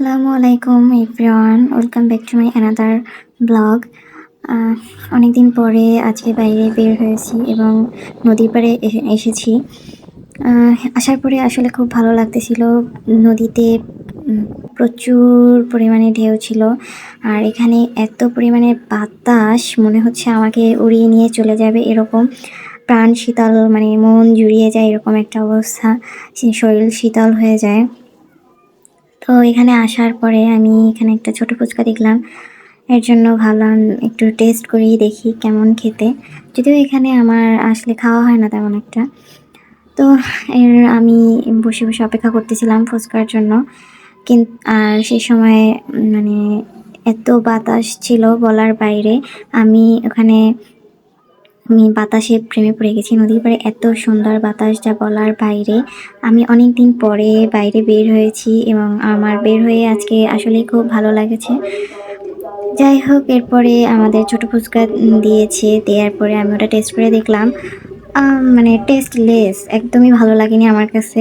আসসালামু আলাইকুম everyone, welcome back to my another blog. অনেকদিন পরে আজকে বাইরে বের হয়েছি এবং নদীর পাড়ে এসেছি। আসার পরে আসলে খুব ভালো লাগতেছিল। নদীতে প্রচুর পরিমাণে ঢেউ ছিল, আর এখানে এত পরিমাণে বাতাস, মনে হচ্ছে আমাকে উড়িয়ে নিয়ে চলে যাবে এরকম। প্রাণ শীতল, মানে মন জুড়িয়ে যায় এরকম একটা অবস্থা, শরীর শীতল হয়ে যায়। তো এখানে আসার পরে আমি এখানে একটা ছোট ফুচকা দেখলাম, এর জন্য ভাবলাম একটু টেস্ট করেই দেখি কেমন খেতে। যদিও এখানে আমার আসলে খাওয়া হয় না তেমন একটা। তো আমি বসে বসে অপেক্ষা করতেছিলাম ফুচকার জন্য, আর সেই সময় মানে এত বাতাস ছিল বলার বাইরে। আমি বাতাসে প্রেমে পড়ে গেছি। নদীর পাড়ে এত সুন্দর বাতাস যা বলার বাইরে। আমি অনেক দিন পরে বাইরে বের হয়েছি এবং আমার বের হয়ে আজকে আসলেই খুব ভালো লাগেছে। যাই হোক, এরপরে আমাদের ছোট ফুচকা দিয়েছে, দেওয়ার পরে আমি ওটা টেস্ট করে দেখলাম। মানে টেস্টলেস, একদমই ভালো লাগেনি আমার কাছে।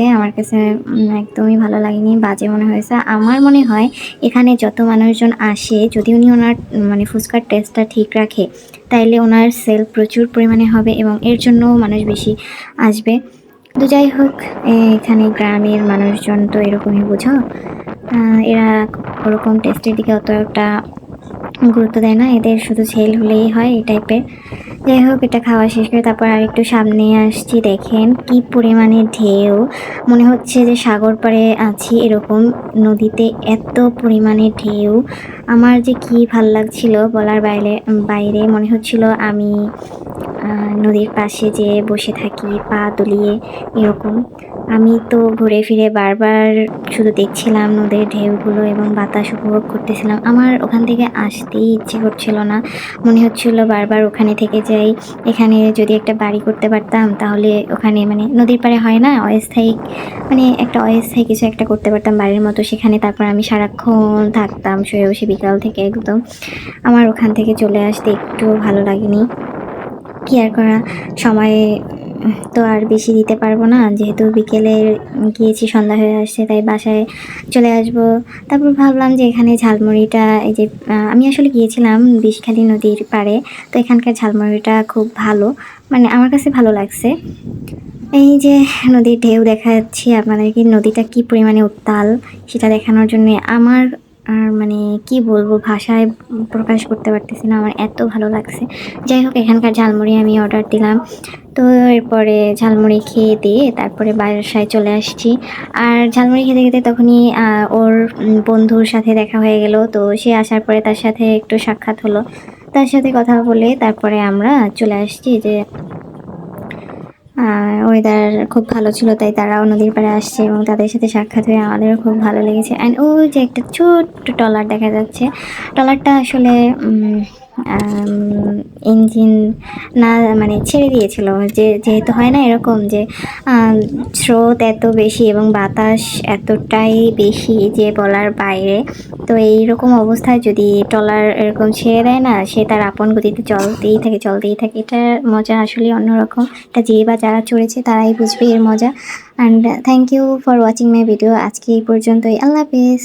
একদমই ভালো লাগেনি, বাজে মনে হয়েছে। আমার মনে হয় এখানে যত মানুষজন আসে, যদি উনি ওনার মানে ফুচকার টেস্টটা ঠিক রাখে, তাইলে ওনার সেল প্রচুর পরিমাণে হবে এবং এর জন্য মানুষ বেশি আসবে। তো যাই হোক, এখানে গ্রামের মানুষজন তো এরকমই বুঝো, এরা ওরকম টেস্টের দিকে অতটা গুরুত্ব দেয় না, এদের শুধু সেল হলেই হয় এই টাইপের। যাই হোক, এটা খাওয়া শেষ করে তারপর আর একটু সামনে আসছি। দেখেন কি পরিমাণে ঢেউ, মনে হচ্ছে যে সাগর পাড়ে আছি এরকম। নদীতে এত পরিমাণে ঢেউ, আমার যে কি ভাল লাগছিল বলার বাইরে বাইরে মনে হচ্ছিল আমি নদীর পাশে যে বসে থাকি পা দুলিয়ে এরকম। আমি তো ঘুরে ফিরে বারবার শুধু দেখছিলাম নদীর ঢেউগুলো এবং বাতাস উপভোগ করতেছিলাম। আমার ওখান থেকে আসতেই ইচ্ছে করছিল না, মনে হচ্ছিল বারবার ওখানে থেকে যাই। এখানে যদি একটা বাড়ি করতে পারতাম তাহলে ওখানে, মানে নদীর পাড়ে হয় না অস্থায়ী, মানে একটা অস্থায়ী কিছু একটা করতে পারতাম বাড়ির মতো সেখানে। তারপর আমি সারাক্ষণ থাকতাম শুয়ে বসে বিকাল থেকে একদম। আমার ওখান থেকে চলে আসতে একটু ভালো লাগেনি। কি আর করা, সময় তো আর বেশি দিতে পারবো না, যেহেতু বিকেলে গিয়েছি, সন্ধ্যা হয়ে আসছে, তাই বাসায় চলে আসব। তারপর ভাবলাম যে এখানে ঝালমুড়িটা, এই যে আমি আসলে গিয়েছিলাম বিষখালী নদীর পাড়ে, তো এখানকার ঝালমুড়িটা খুব ভালো, মানে আমার কাছে ভালো লাগছে। এই যে নদীর ঢেউ দেখাচ্ছি আপনাদেরকে, নদীটা কি পরিমাণে উত্তাল সেটা দেখানোর জন্য আমার আর মানে কি বলবো, ভাষায় প্রকাশ করতে পারতেছি না, আমার এত ভালো লাগছে। যাই হোক, এখানকার ঝালমুড়ি আমি অর্ডার দিলাম। তো এরপরে ঝালমুড়ি খেয়ে দিয়ে তারপরে বাসায় চলে আসছি। আর ঝালমুড়ি খেতে খেতে তখনই ওর বন্ধুর সাথে দেখা হয়ে গেল। তো সে আসার পরে তার সাথে একটু সাক্ষাৎ হলো, তার সাথে কথা বলে তারপরে আমরা চলে আসছি। যে ওয়েদার খুব ভালো ছিল, তাই তারাও নদীর পাড়ে আসছে এবং তাদের সাথে সাক্ষাৎ হয়ে আমাদেরও খুব ভালো লেগেছে। অ্যান্ড ওই যে একটা ছোট্ট ট্রলার দেখা যাচ্ছে, ট্রলারটা আসলে ইঞ্জিন না, মানে ছেড়ে দিয়েছিল। যেহেতু হয় না এরকম যে স্রোত এত বেশি এবং বাতাস এতটাই বেশি যে বলার বাইরে। তো এইরকম অবস্থায় যদি ট্রলার এরকম ছেড়ে দেয় না, সে তার আপন গতিতে চলতেই থাকে। এটার মজা আসলে অন্যরকম, এটা যে বা যারা চড়েছে তারাই বুঝবে এর মজা। And thank you for watching my video. আজকে এই পর্যন্তই, আল্লাহ হাফিজ।